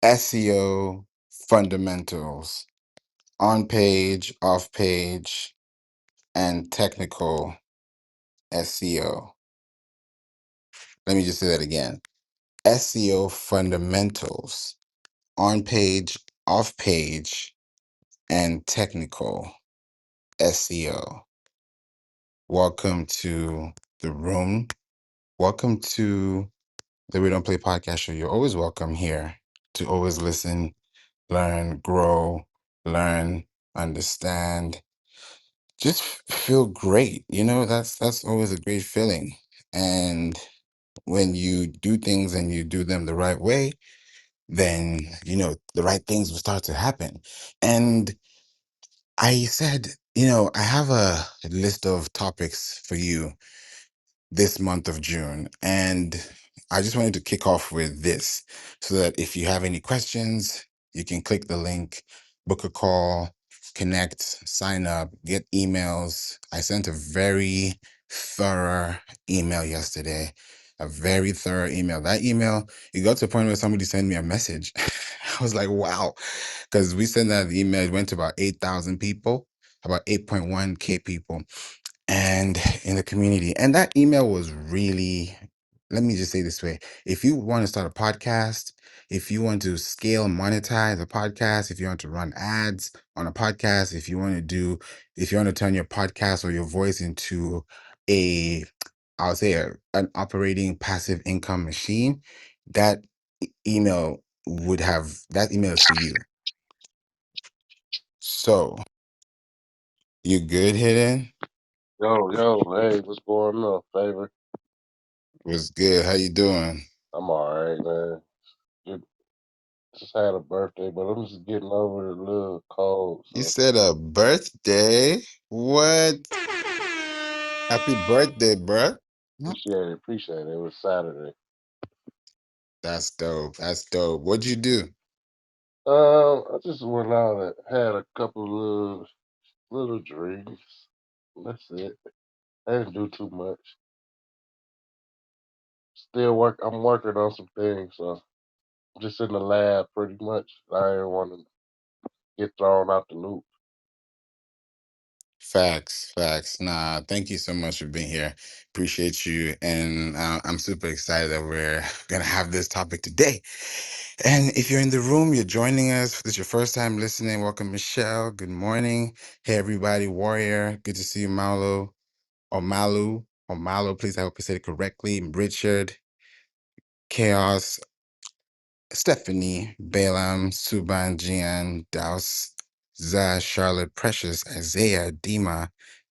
SEO Fundamentals, on page, off page, and technical SEO. Let me just say that again. SEO Fundamentals, on page, off page, and technical SEO. Welcome to the room. Welcome to the We Don't Play podcast show. You're always welcome here to always listen, learn, grow, learn, understand, just feel great. That's always a great feeling. And when you do things and you do them the right way, then the right things will start to happen. And I said, I have a list of topics for you this month of June. And I just wanted to kick off with this so that if you have any questions, you can click the link, book a call, connect, sign up, get emails. I sent a very thorough email yesterday. A very thorough email. That email, it got to a point where somebody sent me a message. I was like, wow. Because we sent that email, it went to about 8,000 people, about 8.1K people and in the community. And that email was really, let me just say this way. If you want to start a podcast, if you want to scale and monetize a podcast, if you want to run ads on a podcast, if you want to turn your podcast or your voice into a, I'll say an operating passive income machine, that that email is for you. So you good, Hidden? Yo, hey, what's going on, Favor? Was good. How you doing? I'm alright, man. Ju- Just had a birthday, but I'm just getting over the little cold, You so said a birthday? What? Happy birthday, bruh. Mm, appreciate it. It was Saturday. That's dope. That's dope. What'd you do? I just went out and had a couple little drinks. That's it. I didn't do too much. I'm working on some things, so I'm just in the lab pretty much. I didn't want to get thrown out the loop. Facts, facts. Nah, thank you so much for being here. Appreciate you. And I'm super excited that we're going to have this topic today. And if you're in the room, you're joining us, if this is your first time listening, welcome, Michelle. Good morning. Hey, everybody. Warrior. Good to see you, Malo. Or Malu. Or Malo, please. I hope I said it correctly. Richard. Chaos. Stephanie, Balaam, Suban, Jian, Daus, Zah, Charlotte, Precious, Isaiah, Dima,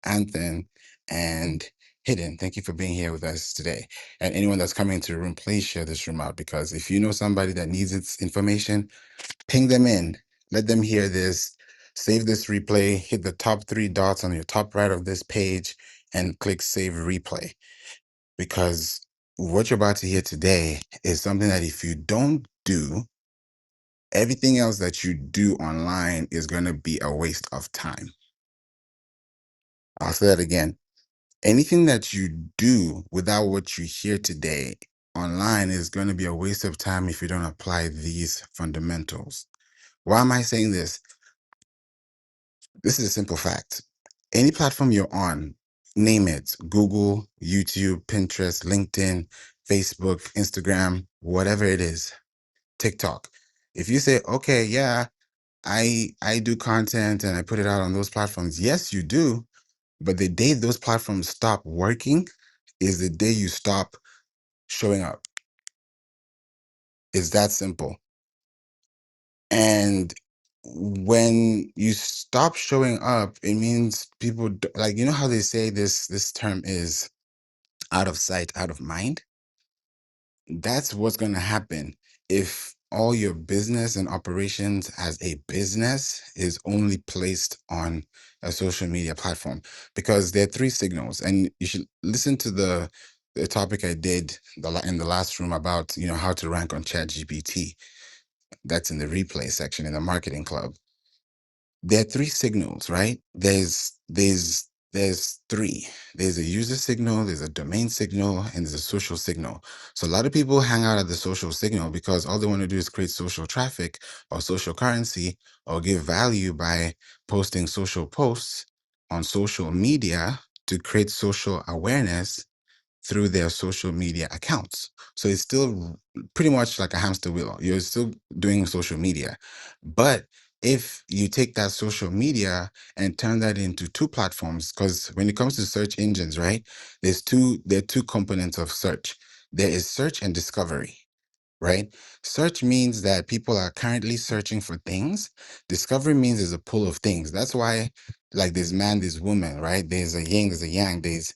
Anthony, and Hidden. Thank you for being here with us today. And anyone that's coming into the room, please share this room out because if you know somebody that needs its information, ping them in. Let them hear this. Save this replay. Hit the top three dots on your top right of this page and click Save Replay because what you're about to hear today is something that if you don't do, everything else that you do online is going to be a waste of time. I'll say that again. Anything that you do without what you hear today online is going to be a waste of time if you don't apply these fundamentals. Why am I saying this? This is a simple fact. Any platform you're on, name it, Google, YouTube, Pinterest, LinkedIn, Facebook, Instagram, whatever it is, TikTok. If you say, okay, yeah, I do content and I put it out on those platforms. Yes, you do. But the day those platforms stop working is the day you stop showing up. It's that simple. And when you stop showing up, it means people like how they say this term is out of sight, out of mind. That's what's going to happen if all your business and operations as a business is only placed on a social media platform, because there are three signals, and you should listen to the topic I did in the last room about how to rank on ChatGPT. That's in the replay section in the marketing club. There are three signals, right? There's there's three. There's a user signal, there's a domain signal, and there's a social signal. So a lot of people hang out at the social signal because all they want to do is create social traffic or social currency or give value by posting social posts on social media to create social awareness through their social media accounts. So it's still pretty much like a hamster wheel. You're still doing social media. But if you take that social media and turn that into two platforms, because when it comes to search engines, right, there are two components of search. There is search and discovery, right? Search means that people are currently searching for things. Discovery means there's a pool of things. That's why, like, there's man, there's woman, right? There's a yin, there's a yang, there's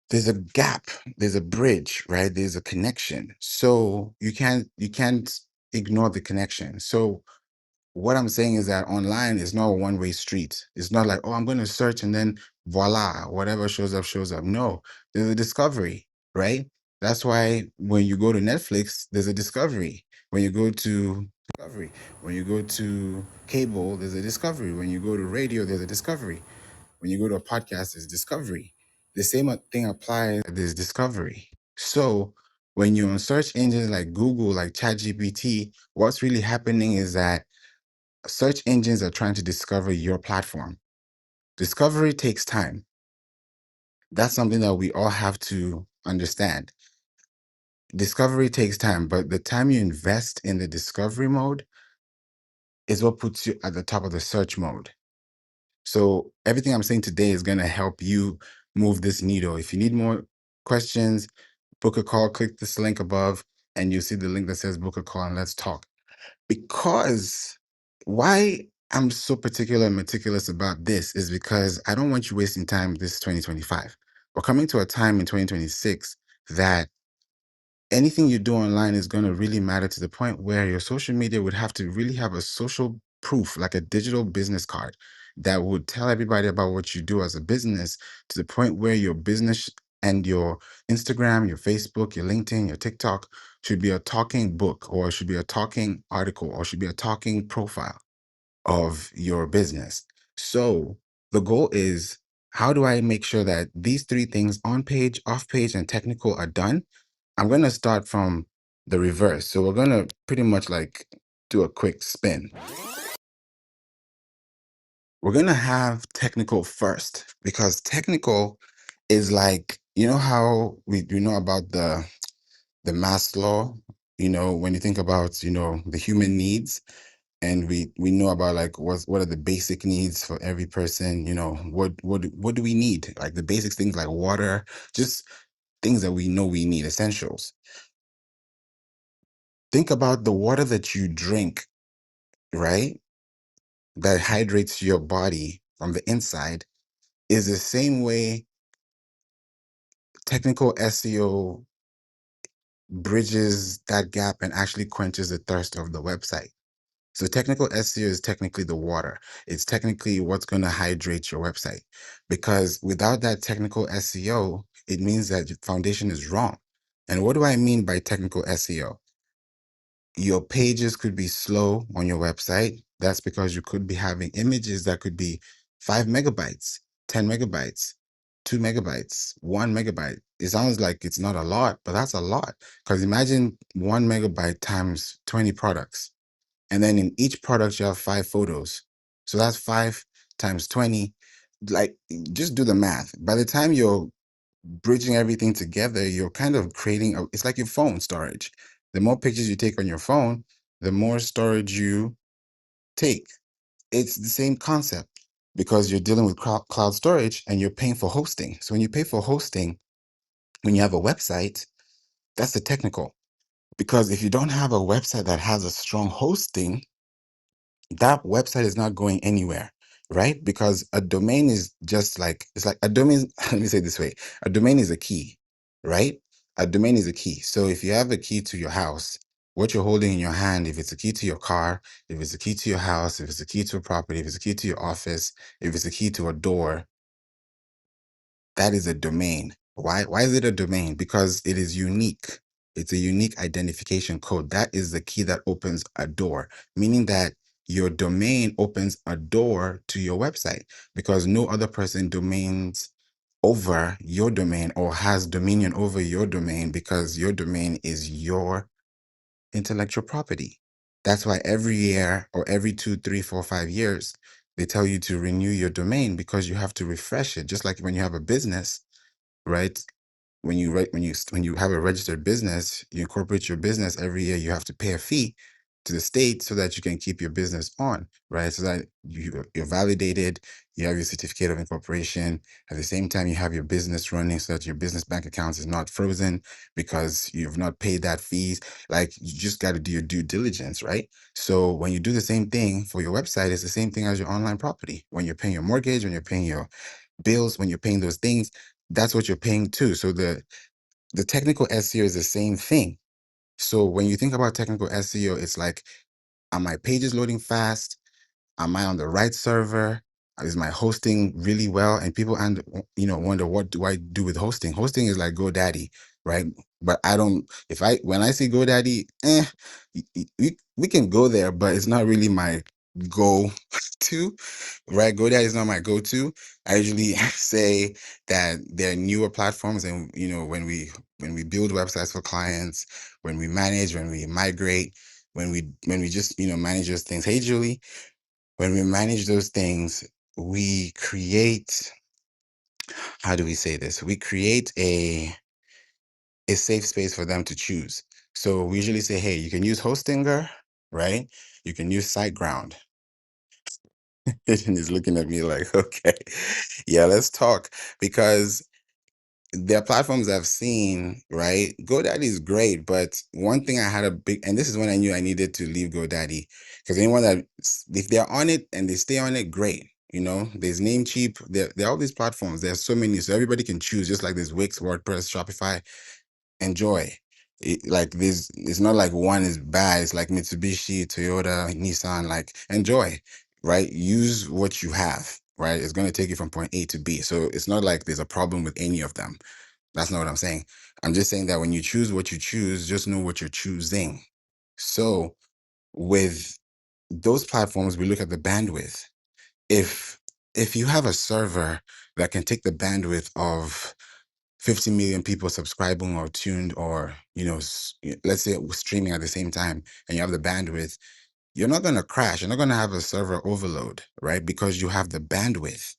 there's a gap, there's a bridge, right? There's a connection. So you can't ignore the connection. So what I'm saying is that online is not a one-way street. It's not like, oh, I'm going to search and then voila, whatever shows up, shows up. No, there's a discovery, right? That's why when you go to Netflix, there's a discovery. When you go to discovery, when you go to cable, there's a discovery. When you go to radio, there's a discovery. When you go to a podcast, there's discovery. The same thing applies, there's discovery. So when you're on search engines like Google, like ChatGPT, what's really happening is that search engines are trying to discover your platform. Discovery takes time. That's something that we all have to understand. Discovery takes time, but the time you invest in the discovery mode is what puts you at the top of the search mode. So everything I'm saying today is going to help you move this needle. If you need more questions, book a call, click this link above, and you'll see the link that says book a call and let's talk. Because why I'm so particular and meticulous about this is because I don't want you wasting time this 2025. We're coming to a time in 2026 that anything you do online is going to really matter to the point where your social media would have to really have a social proof, like a digital business card that would tell everybody about what you do as a business to the point where your business and your Instagram, your Facebook, your LinkedIn, your TikTok should be a talking book or should be a talking article or should be a talking profile of your business. So the goal is, how do I make sure that these three things, on page, off page, and technical, are done? I'm going to start from the reverse. So we're going to pretty much like do a quick spin. We're going to have technical first because technical is like, you know how we know about the Maslow, when you think about, the human needs, and we know about like what are the basic needs for every person, what do we need? Like the basic things like water, just things that we know we need, essentials. Think about the water that you drink, right? That hydrates your body from the inside is the same way technical SEO bridges that gap and actually quenches the thirst of the website. So technical SEO is technically the water. It's technically what's going to hydrate your website. Because without that technical SEO, it means that your foundation is wrong. And what do I mean by technical SEO? Your pages could be slow on your website. That's because you could be having images that could be 5 megabytes, 10 megabytes, 2 megabytes, 1 megabyte. It sounds like it's not a lot, but that's a lot. Because imagine 1 megabyte times 20 products. And then in each product, you have 5 photos. So that's 5 times 20. Like, just do the math. By the time you're bridging everything together, you're kind of creating it's like your phone storage. The more pictures you take on your phone, the more storage you take. It's the same concept because you're dealing with cloud storage and you're paying for hosting. So when you pay for hosting, when you have a website, that's the technical. Because if you don't have a website that has a strong hosting, that website is not going anywhere, right? Because a domain is just like, it's like a domain. Let me say it this way: a domain is a key, right? A domain is a key. So if you have a key to your house, what you're holding in your hand, if it's a key to your car, if it's a key to your house, if it's a key to a property, if it's a key to your office, if it's a key to a door, that is a domain. Why? Why is it a domain? Because it is unique. It's a unique identification code. That is the key that opens a door, meaning that your domain opens a door to your website because no other person domains over your domain or has dominion over your domain because your domain is your intellectual property. That's why every year or every 2, 3, 4, 5 years, they tell you to renew your domain because you have to refresh it. Just like when you have a business, right? When you have a registered business, you incorporate your business every year, you have to pay a fee to the state so that you can keep your business on, right? So that you're validated, you have your certificate of incorporation. At the same time, you have your business running so that your business bank account is not frozen because you've not paid that fees. Like you just got to do your due diligence, right? So when you do the same thing for your website, it's the same thing as your online property. When you're paying your mortgage, when you're paying your bills, when you're paying those things, that's what you're paying too. So the technical SEO is the same thing. So when you think about technical SEO, it's like, are my pages loading fast? Am I on the right server? Is my hosting really well? And people wonder, what do I do with hosting? Hosting is like GoDaddy, right? But I don't. When I see GoDaddy, we can go there, but it's not really my go to, right? GoDaddy is not my go to. I usually say that there are newer platforms, and when we build websites for clients, when we manage, when we migrate, when we just manage those things. Hey, Julie. When we manage those things, we create, how do we say this? We create a safe space for them to choose. So we usually say, hey, you can use Hostinger, right? You can use SiteGround. And he's looking at me like, okay, yeah, let's talk. Because there are platforms I've seen, right? GoDaddy is great, but one thing I had a big, and this is when I knew I needed to leave GoDaddy, because anyone that, if they're on it and they stay on it, great. There's Namecheap, there are all these platforms. There's so many, so everybody can choose, just like there's Wix, WordPress, Shopify. Enjoy. Like this, it's not like one is bad. It's like Mitsubishi, Toyota, Nissan. Like enjoy, right? Use what you have, right? It's going to take you from point A to B. So it's not like there's a problem with any of them. That's not what I'm saying. I'm just saying that when you choose what you choose, just know what you're choosing. So with those platforms, we look at the bandwidth. If if you have a server that can take the bandwidth of 50 million people subscribing or tuned or let's say streaming at the same time, and you have the bandwidth, you're not going to crash. You're not going to have a server overload, right? Because you have the bandwidth,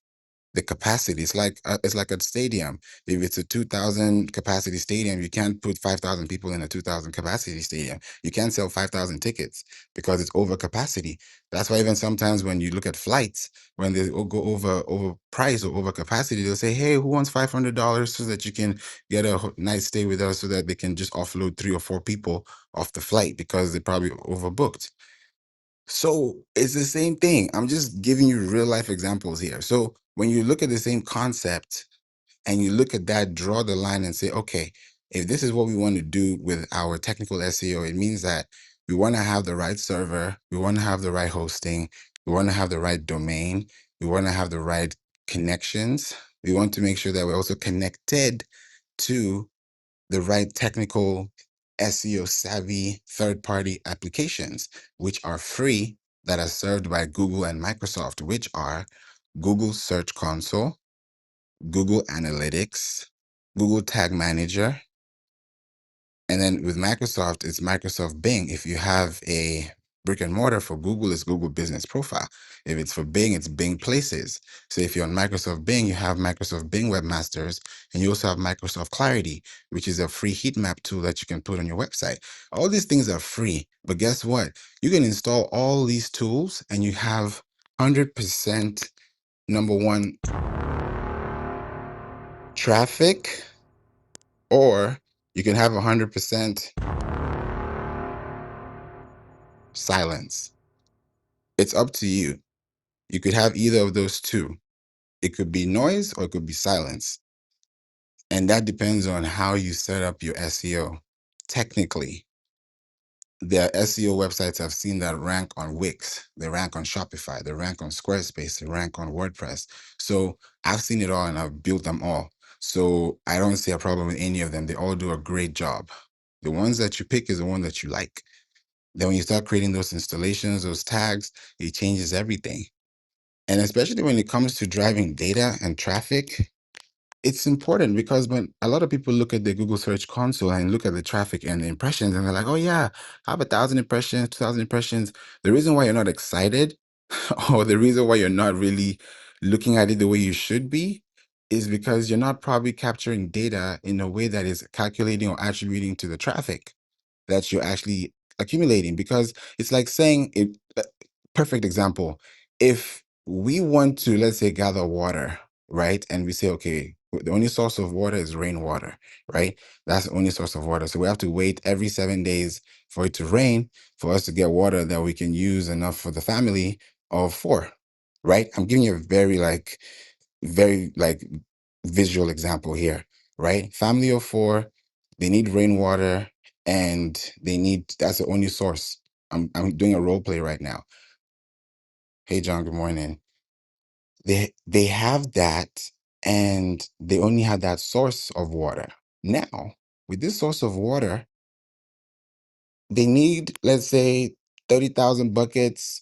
the capacity. It's like a stadium. If it's a 2,000 capacity stadium, you can't put 5,000 people in a 2,000 capacity stadium. You can't sell 5,000 tickets because it's over capacity. That's why even sometimes when you look at flights, when they go over price or over capacity, they'll say, hey, who wants $500 so that you can get a night stay with us, so that they can just offload 3 or 4 people off the flight because they probably overbooked. So it's the same thing. I'm just giving you real life examples here. So when you look at the same concept and you look at that, draw the line and say, okay, if this is what we want to do with our technical SEO, it means that we want to have the right server, we want to have the right hosting, we want to have the right domain, we want to have the right connections. We want to make sure that we're also connected to the right technical SEO savvy third party applications, which are free, that are served by Google and Microsoft, which are Google Search Console, Google Analytics, Google Tag Manager. And then with Microsoft, it's Microsoft Bing. If you have a brick and mortar, for Google, it's Google Business Profile. If it's for Bing, it's Bing Places. So if you're on Microsoft Bing, you have Microsoft Bing Webmasters, and you also have Microsoft Clarity, which is a free heat map tool that you can put on your website. All these things are free, but guess what? You can install all these tools and you have 100%, number one, traffic, or you can have 100% silence. It's up to you. You could have either of those two. It could be noise or it could be silence. And that depends on how you set up your SEO. Technically, there are SEO websites I've seen that rank on Wix, they rank on Shopify, they rank on Squarespace, they rank on WordPress. So I've seen it all and I've built them all. So I don't see a problem with any of them. They all do a great job. The ones that you pick is the one that you like. Then when you start creating those installations, those tags, it changes everything. And especially when it comes to driving data and traffic, it's important because when a lot of people look at the Google Search Console and look at the traffic and the impressions, and they're like, "Oh yeah, I have 1,000 impressions, 2,000 impressions." The reason why you're not excited, or the reason why you're not really looking at it the way you should be, is because you're not probably capturing data in a way that is calculating or attributing to the traffic that you're actually accumulating. Because it's like saying, perfect example, if we want to, let's say, gather water, right? And we say, okay, the only source of water is rainwater, right? That's the only source of water. So we have to wait every 7 days for it to rain for us to get water that we can use enough for the family of four, right? I'm giving you a very visual example here, right? Family of four, they need rainwater and that's the only source. I'm doing a role play right now. Hey John, good morning. They have that and they only had that source of water. Now, with this source of water, they need, let's say, 30,000 buckets,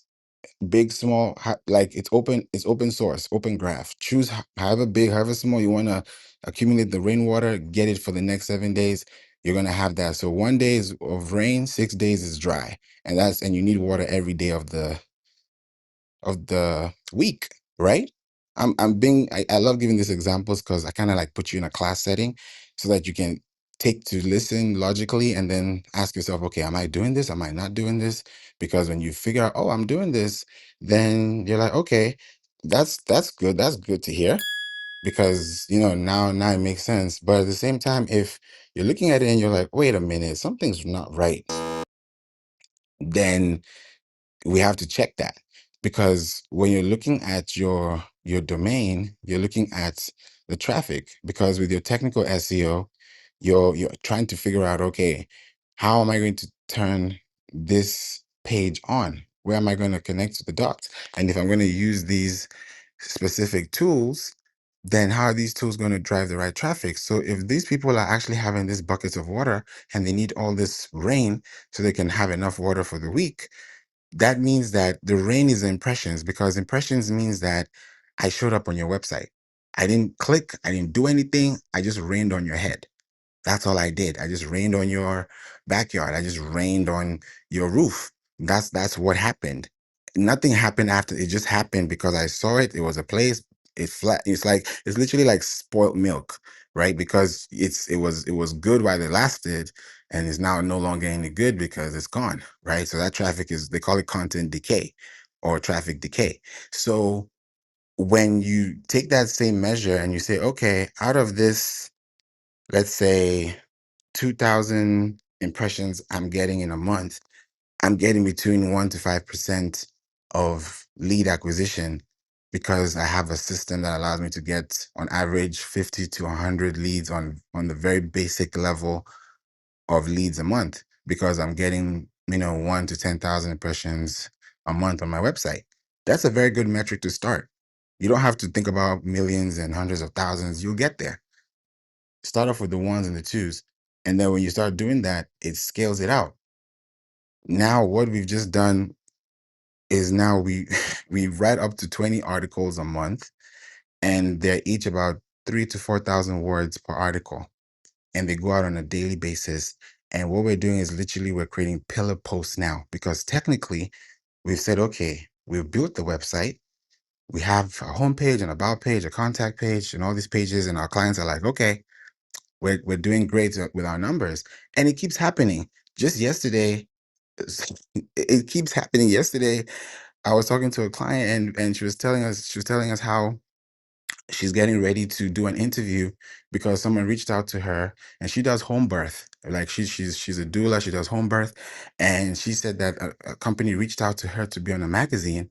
big, small, like it's open source, open graph. Choose however big, however small you want to accumulate the rainwater, get it for the next 7 days. You're going to have that. So 1 day is of rain, 6 days is dry. And you need water every day of the week, right? I love giving these examples because I kind of like put you in a class setting so that you can take to listen logically and then ask yourself, okay, am I doing this? Am I not doing this? Because when you figure out, oh, I'm doing this, then you're like, okay, that's good. That's good to hear because now it makes sense. But at the same time, if you're looking at it and you're like, wait a minute, something's not right, then we have to check that because when you're looking at your domain, you're looking at the traffic because with your technical SEO, you're trying to figure out, okay, how am I going to turn this page on? Where am I going to connect to the dots? And if I'm going to use these specific tools, then how are these tools going to drive the right traffic? So if these people are actually having these buckets of water and they need all this rain so they can have enough water for the week, that means that the rain is impressions because impressions means that I showed up on your website. I didn't click, I didn't do anything. I just rained on your head. That's all I did. I just rained on your backyard. I just rained on your roof. That's what happened. Nothing happened after. It just happened because I saw it. It was a place. It flat. It's literally like spoiled milk, right? Because it was good while it lasted, and it's now no longer any good because it's gone, right? So that traffic is, they call it content decay or traffic decay. So when you take that same measure and you say, okay, out of this, let's say 2,000 impressions I'm getting in a month, I'm getting between 1 to 5% of lead acquisition because I have a system that allows me to get on average 50 to 100 leads on the very basic level of leads a month because I'm getting, 1 to 10,000 impressions a month on my website. That's a very good metric to start. You don't have to think about millions and hundreds of thousands. You'll get there. Start off with the ones and the twos. And then when you start doing that, it scales it out. Now, what we've just done is now we write up to 20 articles a month, and they're each about 3 to 4,000 words per article. And they go out on a daily basis. And what we're doing is literally we're creating pillar posts now because technically we've said, okay, we've built the website. We have a homepage, an about page, a contact page, and all these pages. And our clients are like, okay, we're doing great with our numbers. And it keeps happening. Just yesterday, it keeps happening. Yesterday, I was talking to a client and she was telling us how she's getting ready to do an interview because someone reached out to her and she does home birth. Like she's a doula, she does home birth. And she said that a company reached out to her to be on a magazine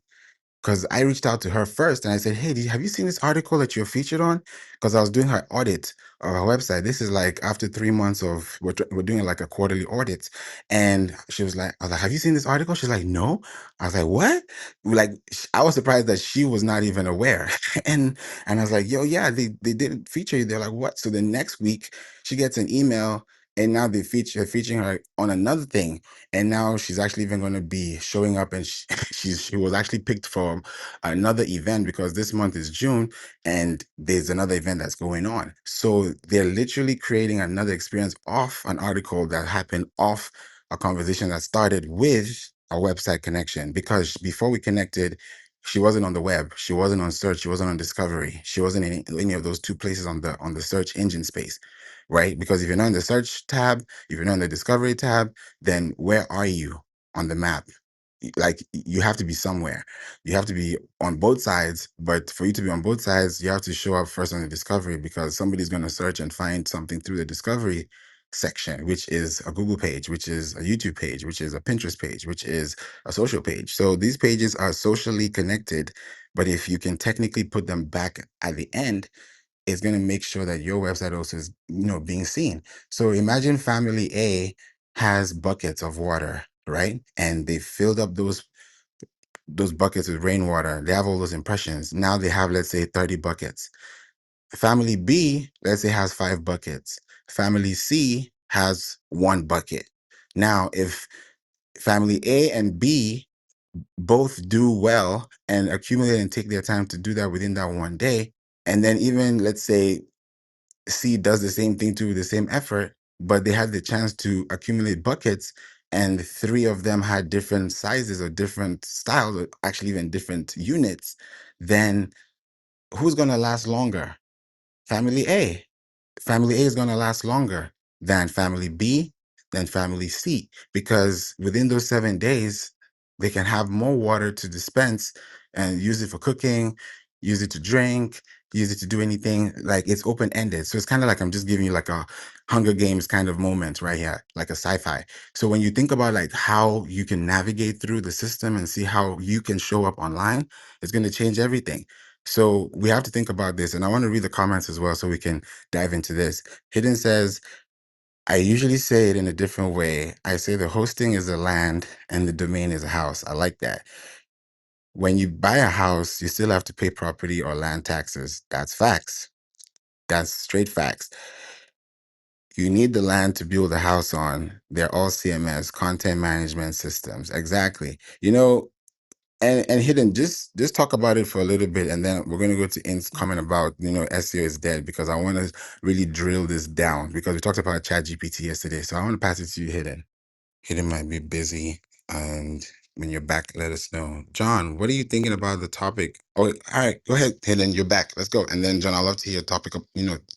because I reached out to her first and I said, hey, have you seen this article that you're featured on? Because I was doing her audit of her website. This is like after 3 months of, we're doing like a quarterly audit. And she was like, I was like, have you seen this article? She's like, no. I was like, what? Like, I was surprised that she was not even aware. and I was like, yo, yeah, they didn't feature you. They're like, what? So the next week she gets an email and now they're featuring her on another thing, and now she's actually even going to be showing up, and she was actually picked for another event because this month is June, and there's another event that's going on. So they're literally creating another experience off an article that happened off a conversation that started with a website connection. Because before we connected, she wasn't on the web, she wasn't on search, she wasn't on discovery, she wasn't in any of those two places on the search engine space, right? Because if you're not in the search tab, if you're not in the discovery tab, then where are you on the map? Like, you have to be somewhere. You have to be on both sides, but for you to be on both sides, you have to show up first on the discovery, because somebody's going to search and find something through the discovery section, which is a Google page, which is a YouTube page, which is a Pinterest page, which is a social page. So these pages are socially connected, but if you can technically put them back at the end, it's going to make sure that your website also is, being seen. So imagine family A has buckets of water, right? And they filled up those buckets with rainwater. They have all those impressions. Now they have, let's say, 30 buckets. Family B, let's say, has 5 buckets. Family C has 1 bucket. Now, if family A and B both do well and accumulate and take their time to do that within that one day, and then even, let's say, C does the same thing too with the same effort, but they had the chance to accumulate buckets, and 3 of them had different sizes or different styles, or actually even different units, then who's going to last longer? Family A. Family A is going to last longer than family B, than family C, because within those 7 days, they can have more water to dispense and use it for cooking, use it to drink, use it to do anything. Like, it's open ended. So it's kind of like I'm just giving you like a Hunger Games kind of moment right here, like a sci-fi. So when you think about like how you can navigate through the system and see how you can show up online, it's going to change everything. So we have to think about this. And I want to read the comments as well so we can dive into this. Hidden says, I usually say it in a different way. I say the hosting is the land and the domain is a house. I like that. When you buy a house, you still have to pay property or land taxes. That's facts. That's straight facts. You need the land to build a house on. They're all CMS, content management systems. Exactly. And Hidden, just talk about it for a little bit, and then we're going to go to In's comment about SEO is dead, because I want to really drill this down, because we talked about ChatGPT yesterday. So I want to pass it to you, Hidden. Hidden might be busy, and when you're back, let us know. John, what are you thinking about the topic? Oh, all right, go ahead, Hidden. You're back. Let's go. And then John, I'd love to hear your topic of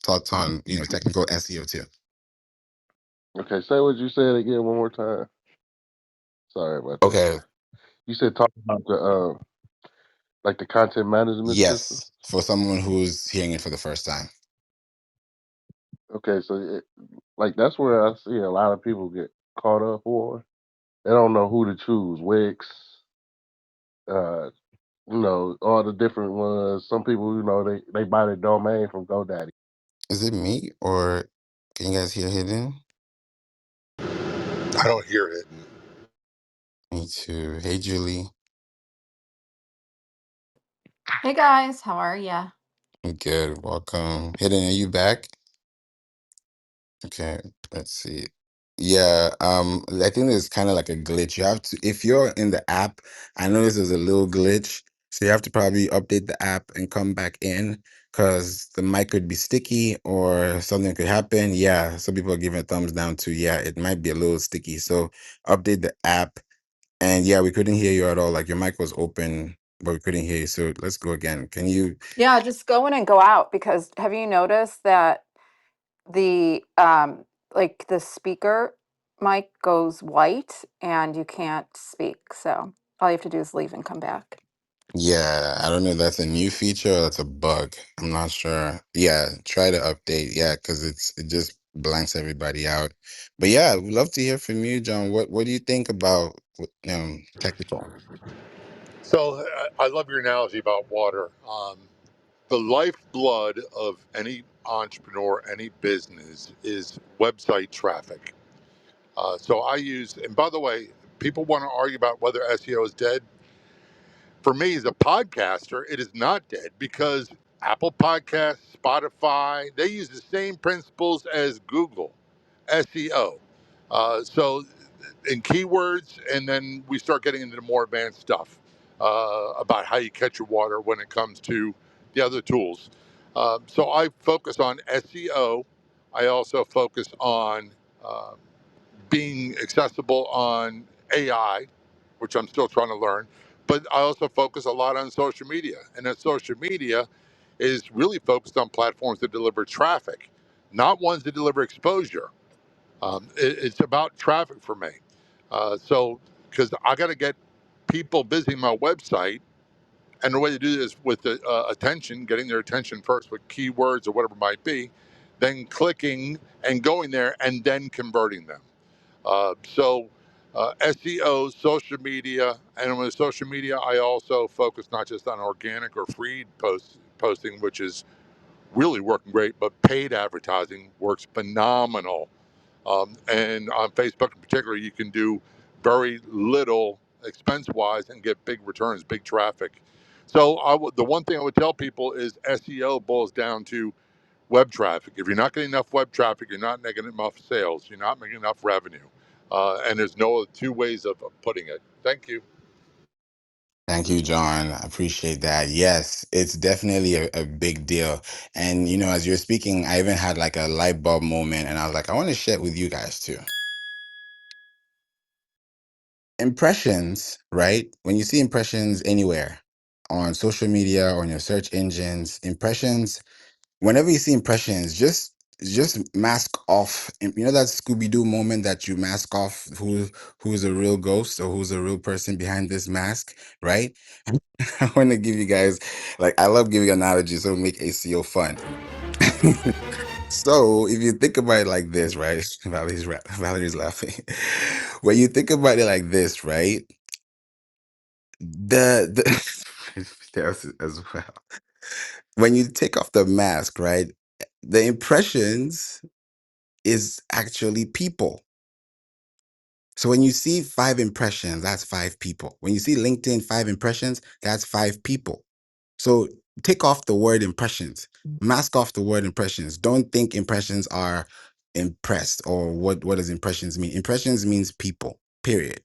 thoughts on technical SEO too. Okay, say what you said again one more time. Sorry about that. Okay. You said talk about the like the content management system. Yes, for someone who's hearing it for the first time. Okay, so like that's where I see a lot of people get caught up for. They don't know who to choose. Wix, uh, all the different ones. Some people, they buy their domain from GoDaddy. Is it me, or can you guys hear Hidden? I don't hear it. Me too. Hey, Julie. Hey guys, how are ya? Good. Welcome. Hidden, are you back? Okay, let's see. Yeah, I think there's kind of like a glitch. You have to, if you're in the app, I noticed there's a little glitch. So you have to probably update the app and come back in, because the mic could be sticky or something could happen. Yeah, some people are giving a thumbs down to, yeah, it might be a little sticky. So update the app. And yeah, we couldn't hear you at all. Like, your mic was open, but we couldn't hear you. So let's go again. Can you? Yeah, just go in and go out, because have you noticed that the like the speaker mic goes white and you can't speak. So all you have to do is leave and come back. Yeah, I don't know if that's a new feature or that's a bug. I'm not sure. Yeah, try to update. Yeah, because it just blanks everybody out. But yeah, we'd love to hear from you, John. What do you think about technical? So I love your analogy about water. The lifeblood of any entrepreneur, any business is website traffic. So I use, and by the way, people want to argue about whether SEO is dead. For me, as a podcaster, it is not dead because Apple Podcasts, Spotify, they use the same principles as Google. SEO. So in keywords, and then we start getting into the more advanced stuff about how you catch your water when it comes to the other tools. So I focus on SEO. I also focus on uh, being accessible on AI, which I'm still trying to learn. But I also focus a lot on social media, and that social media is really focused on platforms that deliver traffic, not ones that deliver exposure. It's about traffic for me. Because I got to get people visiting my website, and the way to do this with the attention, getting their attention first with keywords or whatever it might be, then clicking and going there, and then converting them. SEO, social media, and with social media, I also focus not just on organic or free posting, which is really working great, but paid advertising works phenomenal. And on Facebook in particular, you can do very little expense wise and get big returns, big traffic. So the one thing I would tell people is SEO boils down to web traffic. If you're not getting enough web traffic, you're not making enough sales, you're not making enough revenue. And there's no two ways of putting it. Thank you. Thank you, John. I appreciate that. Yes, it's definitely a big deal. And, as you're speaking, I even had like a light bulb moment, and I was like, I want to share it with you guys too. Impressions, right? When you see impressions anywhere on social media, on your search engines, impressions, whenever you see impressions, just mask off. That Scooby Doo moment that you mask off who's a real ghost or who's a real person behind this mask, right? I want to give you guys, like, I love giving analogies so make ACO fun. So if you think about it like this, right? Valerie's laughing. When you think about it like this, right? The Yes, as well. When you take off the mask, right? The impressions is actually people. So when you see 5 impressions, that's 5 people. When you see LinkedIn 5 impressions, that's 5 people. So take off the word impressions, mask off the word impressions. Don't think impressions are impressed, or what does impressions mean? Impressions means people, period.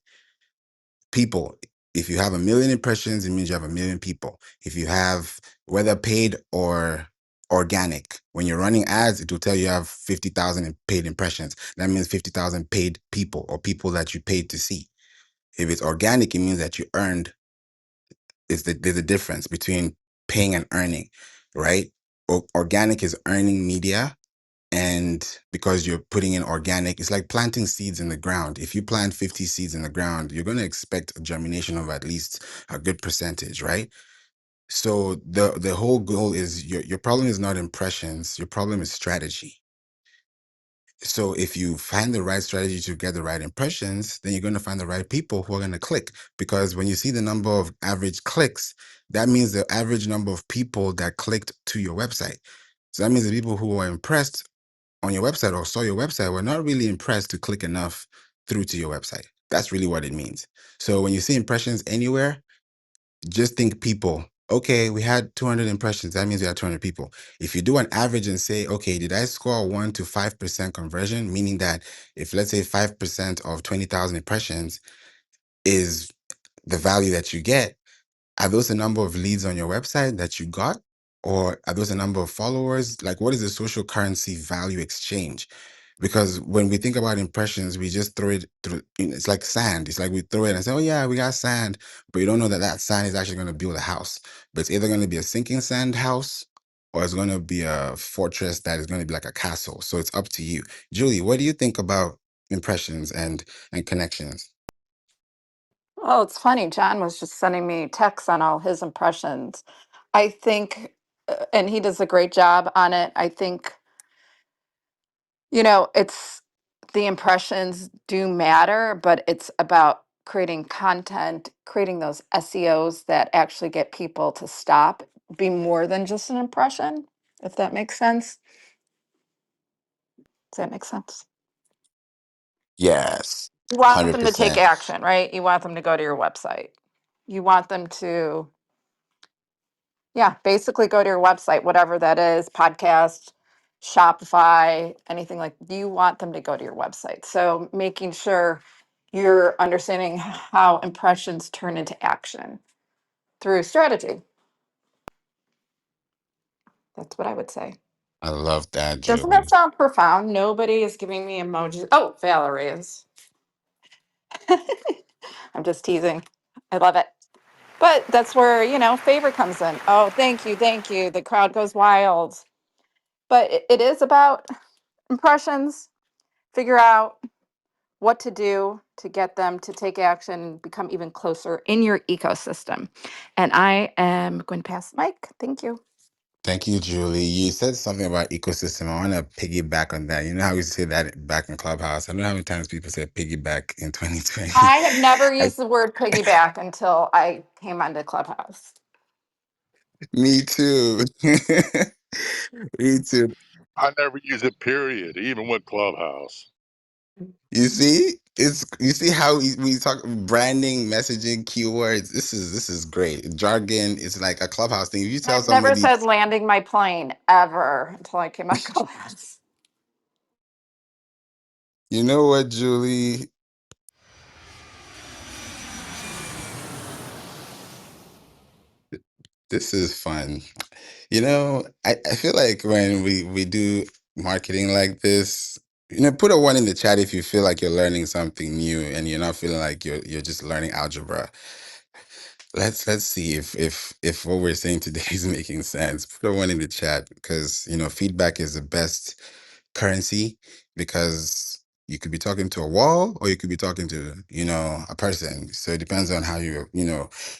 People. If you have 1 million impressions, it means you have 1 million people. If you have, whether paid or organic, when you're running ads, it will tell you have 50,000 paid impressions. That means 50,000 paid people, or people that you paid to see. If it's organic, it means that you earned. There's a difference between paying and earning, right? Organic is earning media, and because you're putting in organic, it's like planting seeds in the ground. If you plant 50 seeds in the ground, you're going to expect a germination of at least a good percentage, right? So the whole goal is, your problem is not impressions, your problem is strategy. So if you find the right strategy to get the right impressions, then you're going to find the right people who are going to click. Because when you see the number of average clicks, that means the average number of people that clicked to your website. So that means the people who are impressed on your website or saw your website were not really impressed to click enough through to your website. That's really what it means. So when you see impressions anywhere, just think people. Okay, we had 200 impressions. That means we had 200 people. If you do an average and say, okay, did I score 1 to 5% conversion? Meaning that if, let's say, 5% of 20,000 impressions is the value that you get, are those the number of leads on your website that you got? Or are those the number of followers? Like, what is the social currency value exchange? Because when we think about impressions, we just throw it through. It's like sand. It's like we throw it and say, "Oh yeah, we got sand," but you don't know that that sand is actually going to build a house. But it's either going to be a sinking sand house, or it's going to be a fortress that is going to be like a castle. So it's up to you. Julie, what do you think about impressions and connections? Oh, it's funny. John was just sending me texts on all his impressions. I think, and he does a great job on it. I think, it's the impressions do matter, but it's about creating content, creating those SEOs that actually get people to stop, be more than just an impression, if that makes sense. Does that make sense? Yes, You want them to take 100%. action, right? You want them to go to your website. You want them to, yeah, basically go to your website, whatever that is, podcast, Shopify, anything like, you want them to go to your website. So making sure you're understanding how impressions turn into action through strategy. That's what I would say. I love that, Doesn't Julie. that sound profound? Nobody is giving me emojis. Oh, Valerie is. I'm just teasing. I love it. But that's where, favor comes in. Oh, thank you. Thank you. The crowd goes wild. But it is about impressions. Figure out what to do to get them to take action and become even closer in your ecosystem. And I am going to pass the mic. Thank you. Thank you, Julie. You said something about ecosystem. I want to piggyback on that. You know how we say that back in Clubhouse? I don't know how many times people say piggyback in 2020. I have never I, used the word piggyback until I came onto Clubhouse. me too. Me too. I never use it, period, even with Clubhouse. You see, you see how we talk branding, messaging, keywords. This is great. Jargon is like a Clubhouse thing. If you tell I've never somebody, said landing my plane ever until I came on Clubhouse. you know what, Julie, this is fun. I feel like when we do marketing like this, put a one in the chat if you feel like you're learning something new and you're not feeling like you're just learning algebra. Let's see if what we're saying today is making sense. Put a one in the chat because feedback is the best currency because you could be talking to a wall or you could be talking to a person. So it depends on how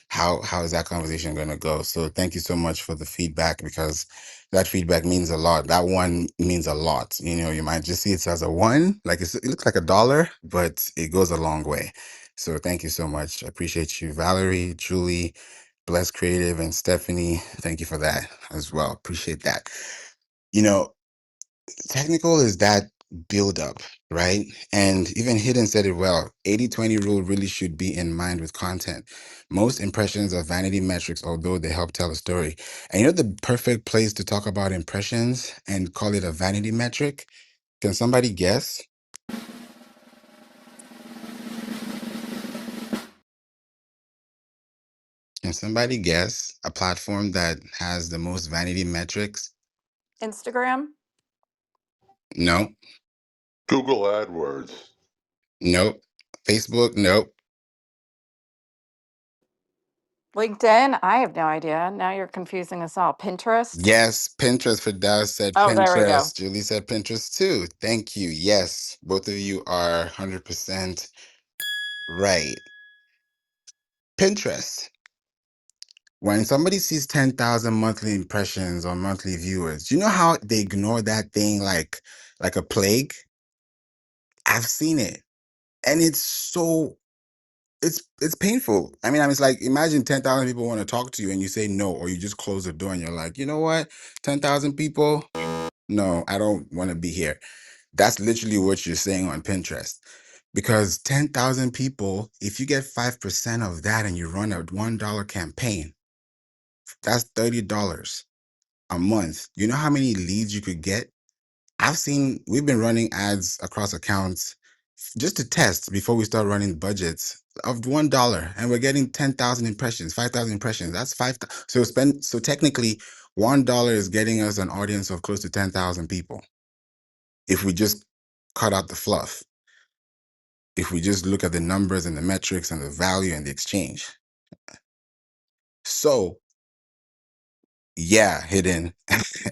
how is that conversation going to go. So thank you so much for the feedback because that feedback means a lot. That one means a lot. You might just see it as a one, like it looks like a dollar, but it goes a long way. So thank you so much. I appreciate you, Valerie, Julie, Bless Creative, and Stephanie. Thank you for that as well. Appreciate that. You know, Technical is that build up, right? And even Hidden said it well. 80/20 rule really should be in mind with content. Most impressions are vanity metrics, although they help tell a story. And the perfect place to talk about impressions and call it a vanity metric? Can somebody guess? Can somebody guess a platform that has the most vanity metrics? Instagram, No, Google AdWords. nope. Facebook, nope. LinkedIn. I have no idea. Now you're confusing us all. Pinterest. Yes, Pinterest for Dallas said Oh, there we go. Pinterest. Julie said Pinterest too. Thank you. Yes, both of you are 100% right. Pinterest. When somebody sees 10,000 monthly impressions or monthly viewers, do you know how they ignore that thing like a plague? I've seen it. And it's painful. I mean, it's like imagine 10,000 people want to talk to you and you say no, or you just close the door and you're like, you know what? 10,000 people? No, I don't want to be here. That's literally what you're saying on Pinterest. Because 10,000 people, if you get 5% of that and you run a $1 campaign, that's $30 a month. You know how many leads you could get? We've been running ads across accounts just to test before we start running budgets of $1 and we're getting 10,000 impressions, 5,000 impressions. That's so technically $1 is getting us an audience of close to 10,000 people. If we just cut out the fluff, if we just look at the numbers and the metrics and the value and the exchange. So yeah, Hidden.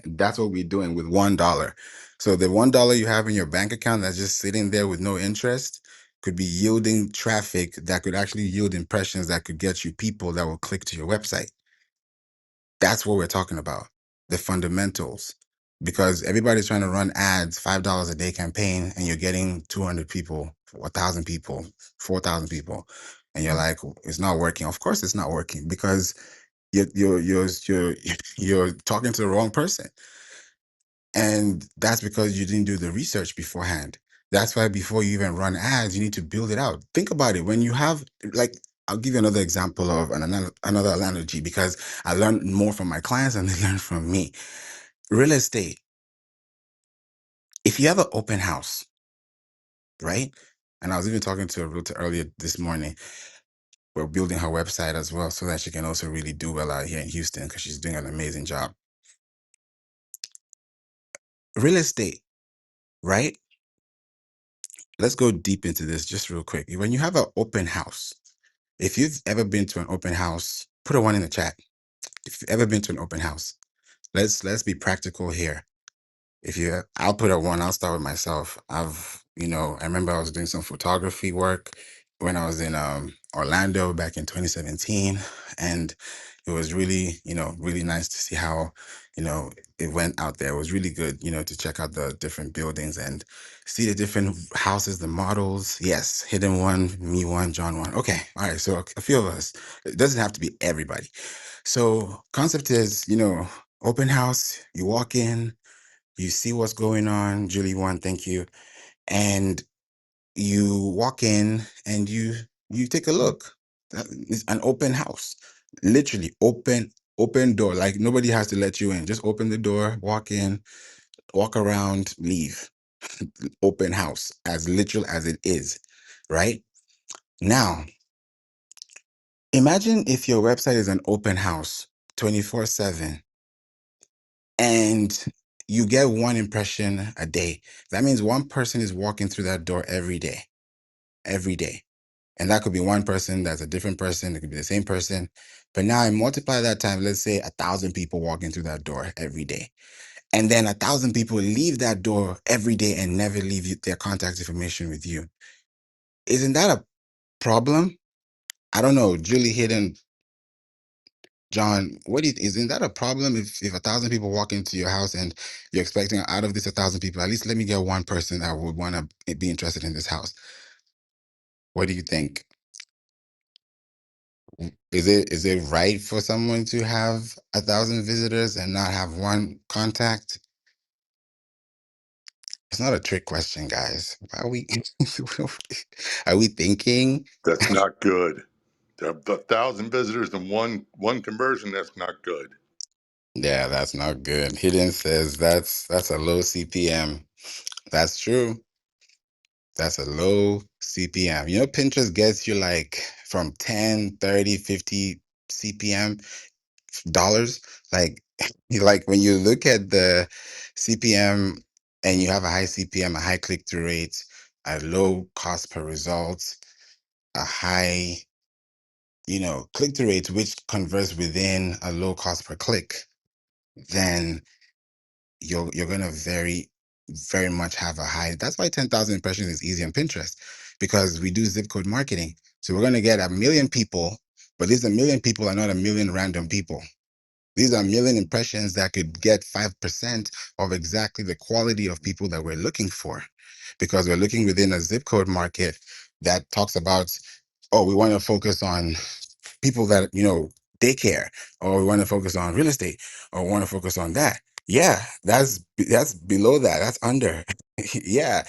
That's what we're doing with $1. So the $1 you have in your bank account that's just sitting there with no interest could be yielding traffic that could actually yield impressions that could get you people that will click to your website. That's what we're talking about. The fundamentals. Because everybody's trying to run ads, $5 a day campaign, and you're getting 200 people, 1,000 people, 4,000 people. And you're like, it's not working. Of course it's not working because you're you're talking to the wrong person. And that's because you didn't do the research beforehand. That's why before you even run ads, you need to build it out. Think about it. When you have like I'll give you another example of another analogy because I learned more from my clients and they learn from me. Real estate. If you have an open house, right? And I was even talking to a realtor earlier this morning. We're building her website as well so that she can also really do well out here in Houston because she's doing an amazing job. Real estate, right? Let's go deep into this just real quick. When you have an open house, if you've ever been to an open house, put a one in the chat. If you've ever been to an open house, let's be practical here. I'll put a one. I'll start with myself. I remember I was doing some photography work when I was in Orlando back in 2017, and it was really, really nice to see how, it went out there. It was really good, to check out the different buildings and see the different houses, the models. Yes, hidden one, me one, John one. Okay, all right. So a few of us. It doesn't have to be everybody. So concept is, open house. You walk in, you see what's going on. Julie one, thank you. And you walk in and you take a look. It's an open house. Literally open door. Like nobody has to let you in. Just open the door, walk in, walk around, leave. Open house, as literal as it is. Right? Now, imagine if your website is an open house 24/7 and you get one impression a day. That means one person is walking through that door every day. And that could be one person, that's a different person, it could be the same person. But now I multiply that time, let's say 1,000 people walking through that door every day. And then 1,000 people leave that door every day and never leave their contact information with you. Isn't that a problem? I don't know. Julie Hidden, John, isn't that a problem if 1,000 people walk into your house and you're expecting out of this 1,000 people, at least let me get one person that would want to be interested in this house? What do you think? Is it right for someone to have 1,000 visitors and not have one contact? It's not a trick question, guys. Are we are we thinking? That's not good. The 1,000 visitors and one conversion. That's not good. Yeah, that's not good. Hidden says that's a low CPM. That's true. That's a low CPM. Pinterest gets you like from 10, 30, 50 CPM dollars. Like, like when you look at the CPM and you have a high CPM, a high click-through rate, a low cost per result, a high, click-through rate, which converts within a low cost per click, then you're gonna very, very much have a high. That's why 10,000 impressions is easy on Pinterest, because we do zip code marketing. So we're gonna get 1 million people, but these 1 million people are not 1 million random people. These are 1 million impressions that could get 5% of exactly the quality of people that we're looking for, because we're looking within a zip code market that talks about, oh, we want to focus on people that, daycare, or we want to focus on real estate, or we want to focus on that. Yeah, that's below that. That's under. Yeah,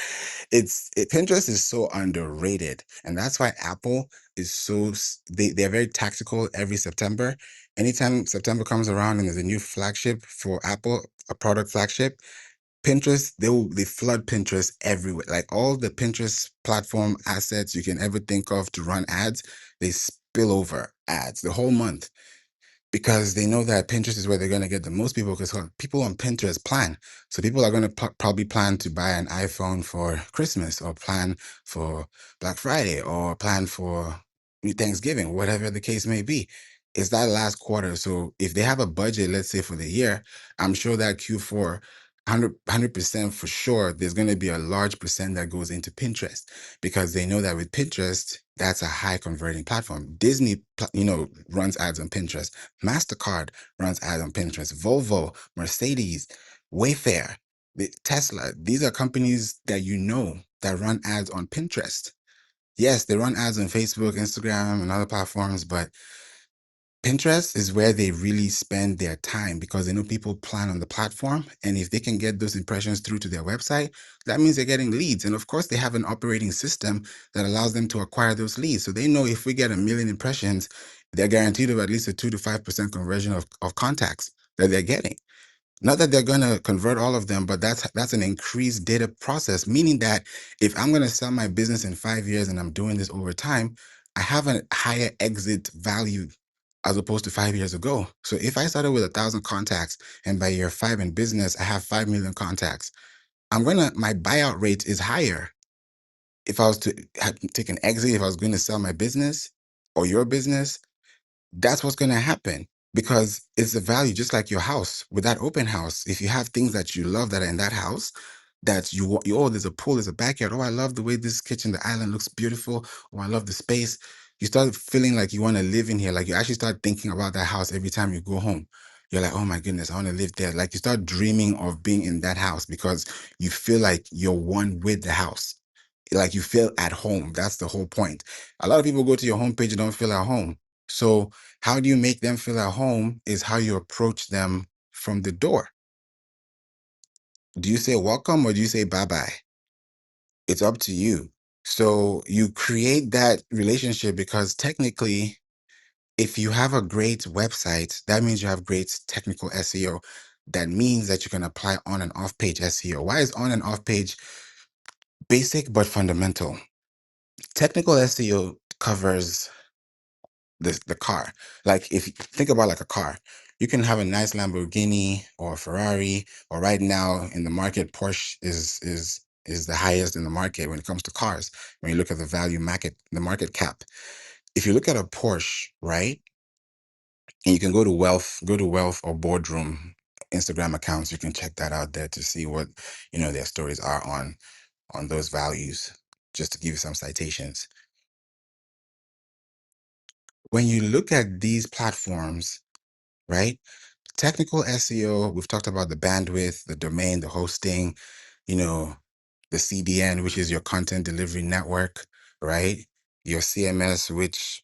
Pinterest is so underrated, and that's why Apple is they're very tactical every September. Anytime September comes around and there's a new flagship for Apple, a product flagship, Pinterest, they flood Pinterest everywhere. Like all the Pinterest platform assets you can ever think of to run ads, they spill over ads the whole month, because they know that Pinterest is where they're going to get the most people, because people on Pinterest plan. So people are going to probably plan to buy an iPhone for Christmas, or plan for Black Friday, or plan for Thanksgiving, whatever the case may be. It's that last quarter. So if they have a budget, let's say for the year, I'm sure that Q4, 100% for sure, there's going to be a large percent that goes into Pinterest, because they know that with Pinterest, that's a high converting platform. Disney, runs ads on Pinterest. MasterCard runs ads on Pinterest. Volvo, Mercedes, Wayfair, Tesla. These are companies that that run ads on Pinterest. Yes, they run ads on Facebook, Instagram, and other platforms, but Pinterest is where they really spend their time, because they know people plan on the platform. And if they can get those impressions through to their website, that means they're getting leads. And of course, they have an operating system that allows them to acquire those leads. So they know if we get 1 million impressions, they're guaranteed of at least a 2 to 5% conversion of contacts that they're getting. Not that they're going to convert all of them, but that's an increased data process, meaning that if I'm going to sell my business in 5 years and I'm doing this over time, I have a higher exit value as opposed to 5 years ago. So if I started with 1,000 contacts and by year 5 in business, I have 5 million contacts, my buyout rate is higher. If I was to take an exit, if I was going to sell my business or your business, that's what's going to happen because it's a value, just like your house. With that open house, if you have things that you love that are in that house, that oh, there's a pool, there's a backyard. Oh, I love the way this kitchen, the island looks beautiful. Oh, I love the space. You start feeling like you want to live in here. Like you actually start thinking about that house every time you go home. You're like, oh my goodness, I want to live there. Like you start dreaming of being in that house because you feel like you're one with the house. Like you feel at home. That's the whole point. A lot of people go to your homepage and don't feel at home. So how do you make them feel at home is how you approach them from the door. Do you say welcome or do you say bye-bye? It's up to you. So you create that relationship because technically, if you have a great website, that means you have great technical SEO. That means that you can apply on and off page SEO. Why is on and off page basic but fundamental? Technical SEO covers the car. Like if you think about like a car, you can have a nice Lamborghini or a Ferrari, or right now in the market, Porsche is the highest in the market when it comes to cars. When you look at the value market, the market cap. If you look at a Porsche, right, and you can go to wealth or boardroom Instagram accounts, you can check that out there to see what their stories are on those values. Just to give you some citations. When you look at these platforms, right? Technical SEO, we've talked about the bandwidth, the domain, the hosting, you know, the CDN, which is your content delivery network, right? Your CMS, which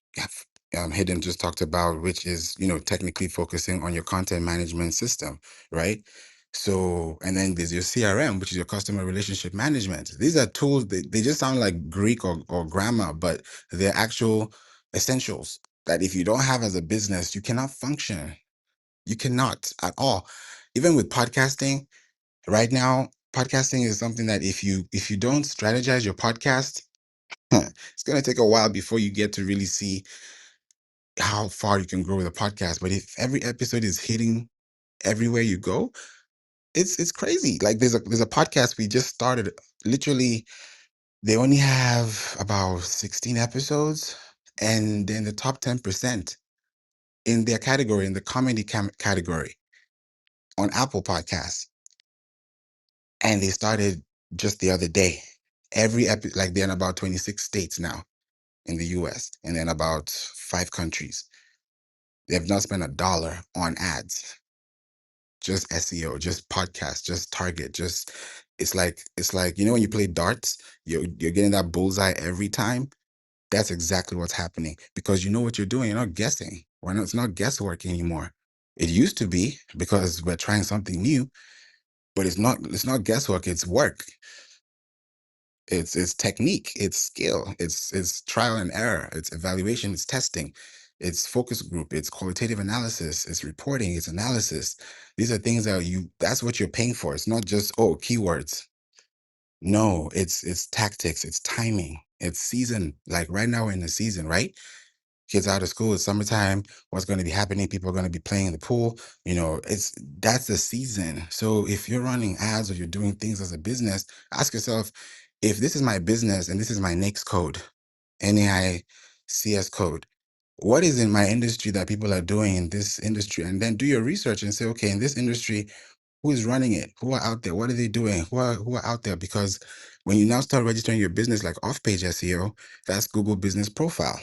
Hidden just talked about, which is, technically focusing on your content management system, right? So, and then there's your CRM, which is your customer relationship management. These are tools, they just sound like Greek or grammar, but they're actual essentials that if you don't have as a business, you cannot function. You cannot at all. Even with podcasting, right now, podcasting is something that if you don't strategize your podcast, it's gonna take a while before you get to really see how far you can grow with a podcast. But if every episode is hitting everywhere you go, it's crazy. Like there's a podcast we just started. Literally, they only have about 16 episodes, and they're in the top 10% in their category, in the comedy category on Apple Podcasts. And they started just the other day. Like they're in about 26 states now in the US and then about 5 countries. They've not spent $1 on ads, just SEO, just podcast, just target, just it's like when you play darts, you're getting that bullseye every time. That's exactly what's happening because you know what you're doing. You're not guessing. It's not guesswork anymore. It used to be because we're trying something new, but it's not guesswork, it's work. It's technique, it's skill, it's trial and error, it's evaluation, it's testing, it's focus group, it's qualitative analysis, it's reporting, it's analysis. These are things that's what you're paying for. It's not just keywords. No, it's tactics, it's timing, it's season. Like right now we're in the season, right? Kids out of school, it's summertime. What's going to be happening? People are going to be playing in the pool. That's the season. So if you're running ads or you're doing things as a business, ask yourself, if this is my business and this is my NAICS code, NAICS code, what is in my industry that people are doing in this industry? And then do your research and say, okay, in this industry, who is running it? Who are out there? What are they doing? Who are out there? Because when you now start registering your business like off-page SEO, that's Google Business Profile.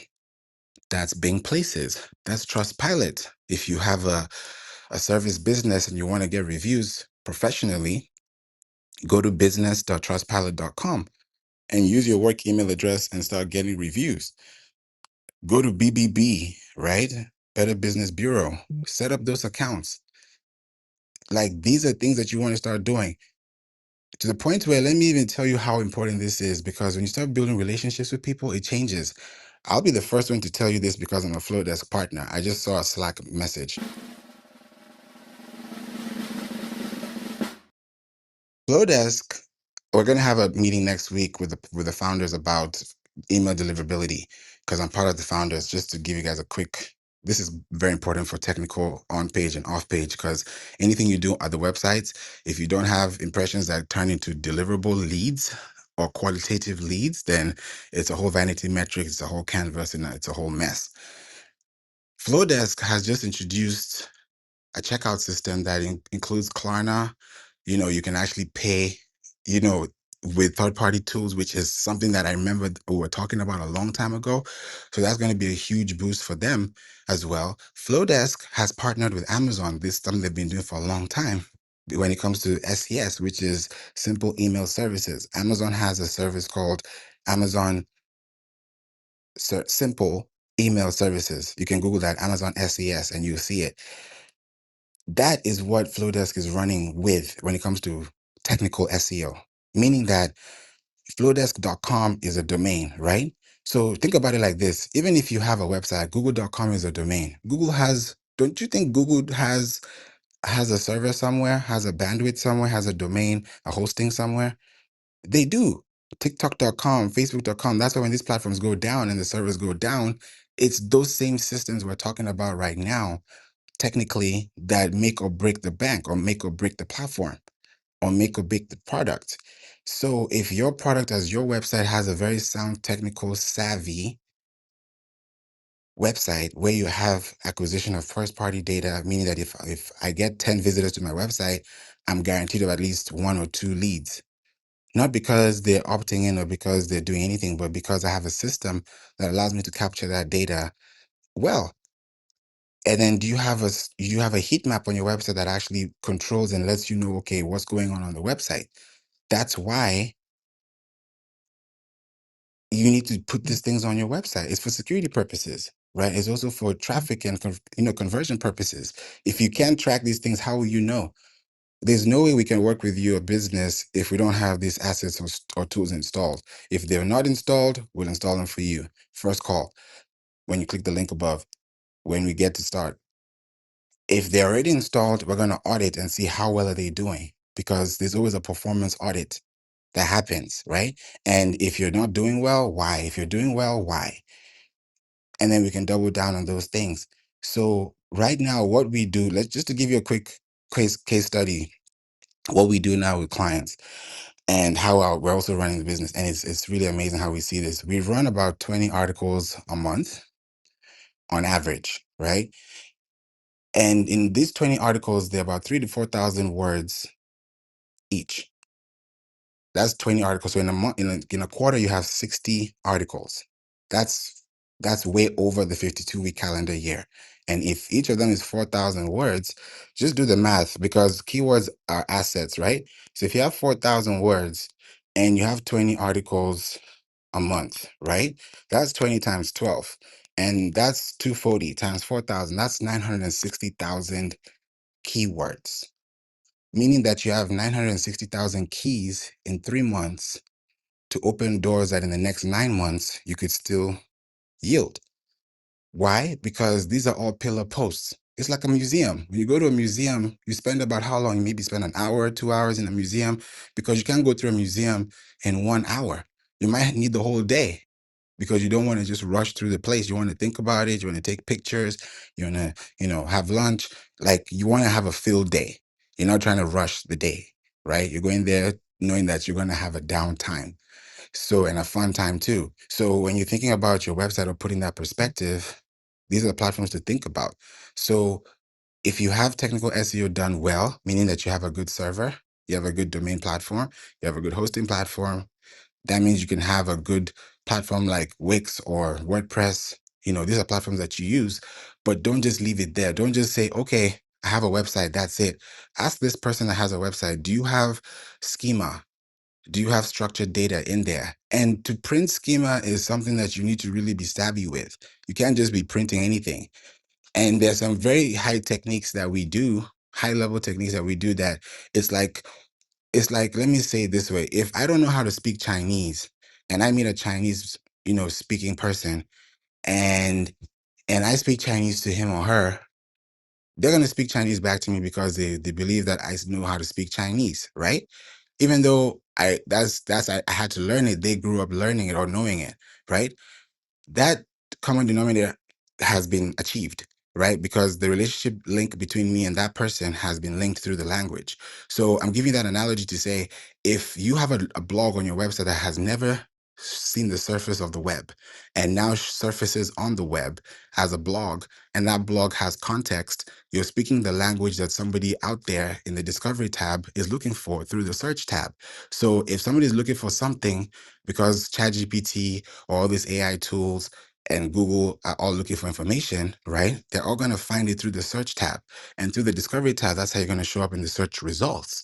That's Bing Places. That's Trustpilot. If you have a service business and you want to get reviews professionally, go to business.trustpilot.com and use your work email address and start getting reviews. Go to BBB, right? Better Business Bureau. Set up those accounts. Like these are things that you want to start doing to the point where, let me even tell you how important this is, because when you start building relationships with people, it changes. I'll be the first one to tell you this because I'm a Flow Desk partner. I just saw a Slack message. Flowdesk, we're going to have a meeting next week with the founders about email deliverability because I'm part of the founders. Just to give you guys a quick, this is very important for technical on page and off page because anything you do at the websites, if you don't have impressions that turn into deliverable leads or qualitative leads, then it's a whole vanity metric, it's a whole canvas, and it's a whole mess. Flowdesk has just introduced a checkout system that includes Klarna. You know, you can actually pay, you know, with third party tools, which is something that I remember we were talking about a long time ago. So that's going to be a huge boost for them as well. Flowdesk has partnered with Amazon. This is something they've been doing for a long time. When it comes to SES, which is simple email services, Amazon has a service called Amazon Simple Email Services. You can Google that, Amazon SES, and you'll see it. That is what Flowdesk is running with when it comes to technical SEO, meaning that flowdesk.com is a domain, right? So think about it like this. Even if you have a website, google.com is a domain. Google has, don't you think Google has a server somewhere, has a bandwidth somewhere, has a domain, a hosting somewhere? They do. TikTok.com, Facebook.com, that's why when these platforms go down and the servers go down, it's those same systems we're talking about right now technically that make or break the bank or make or break the platform or make or break the product. So if your product as your website has a very sound technical savvy website where you have acquisition of first party data, meaning that if I get 10 visitors to my website, I'm guaranteed of at least one or two leads. Not because they're opting in or because they're doing anything, but because I have a system that allows me to capture that data well. And then do you have a heat map on your website that actually controls and lets you know, okay, what's going on the website? That's why you need to put these things on your website. It's for security purposes, right? It's also for traffic and conversion purposes. If you can't track these things, how will you know? There's no way we can work with your business if we don't have these assets or tools installed. If they're not installed, we'll install them for you. First call when you click the link above when we get to start. If they're already installed, we're going to audit and see how well are they doing because there's always a performance audit that happens, right? And if you're not doing well, why? If you're doing well, why? And then we can double down on those things. So right now, what we do, let's just to give you a quick case study, what we do now with clients and how we're also running the business. And it's really amazing how we see this. We run about 20 articles a month on average, right? And in these 20 articles, they're about 3,000 to 4,000 words each. That's 20 articles. So in a month, in a quarter, you have 60 articles. That's that's way over the 52-week calendar year. And if each of them is 4,000 words, just do the math because keywords are assets, right? So if you have 4,000 words and you have 20 articles a month, right? That's 20 times 12. And that's 240 times 4,000. That's 960,000 keywords, meaning that you have 960,000 keys in 3 months to open doors that in the next 9 months you could still yield. Why? Because these are all pillar posts. It's like a museum. When you go to a museum, you spend about how long? You maybe spend an hour, 2 hours in a museum because you can't go through a museum in 1 hour. You might need the whole day because you don't want to just rush through the place. You want to think about it. You want to take pictures. You want to, have lunch. Like you want to have a field day. You're not trying to rush the day, right? You're going there knowing that you're going to have a downtime. So, and a fun time too. So when you're thinking about your website or putting that perspective, these are the platforms to think about. So if you have technical SEO done well, meaning that you have a good server, you have a good domain platform, you have a good hosting platform, that means you can have a good platform like Wix or WordPress. These are platforms that you use, but don't just leave it there. Don't just say, okay, I have a website. That's it. Ask this person that has a website, do you have schema? Do you have structured data in there? And to print schema is something that you need to really be savvy with. You can't just be printing anything. And there's some very high techniques that we do, high level techniques that we do that it's like, let me say it this way. If I don't know how to speak Chinese and I meet a Chinese, speaking person and I speak Chinese to him or her, they're going to speak Chinese back to me because they believe that I know how to speak Chinese, right? Even though I had to learn it, they grew up learning it or knowing it, right? That common denominator has been achieved, right? Because the relationship link between me and that person has been linked through the language. So I'm giving that analogy to say, if you have a blog on your website that has never seen the surface of the web and now surfaces on the web as a blog, and that blog has context, you're speaking the language that somebody out there in the discovery tab is looking for through the search tab. So if somebody is looking for something, because ChatGPT or all these AI tools and Google are all looking for information, right? They're all going to find it through the search tab. And through the discovery tab, that's how you're going to show up in the search results.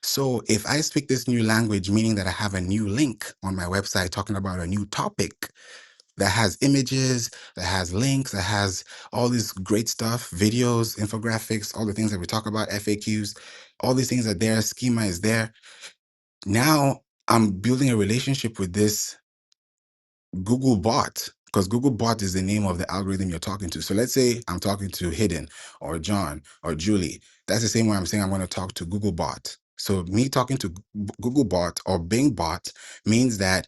So if I speak this new language, meaning that I have a new link on my website talking about a new topic that has images, that has links, that has all this great stuff, videos, infographics, all the things that we talk about, FAQs, all these things are there, schema is there. Now I'm building a relationship with this Google bot, because Google bot is the name of the algorithm you're talking to. So let's say I'm talking to Hidden or John or Julie. That's the same way I'm saying I'm going to talk to Google bot. So me talking to Google bot or Bing bot means that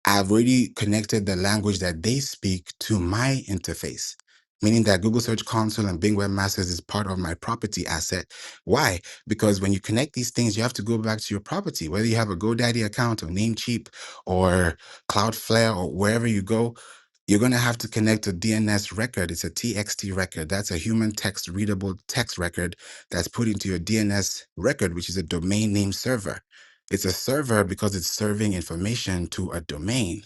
I've already connected the language that they speak to my interface, meaning that Google Search Console and Bing Webmasters is part of my property asset. Why? Because when you connect these things, you have to go back to your property, whether you have a GoDaddy account or Namecheap or Cloudflare or wherever you go. You're going to have to connect a DNS record. It's a TXT record. That's a human text readable text record that's put into your DNS record, which is a domain name server. It's a server because it's serving information to a domain.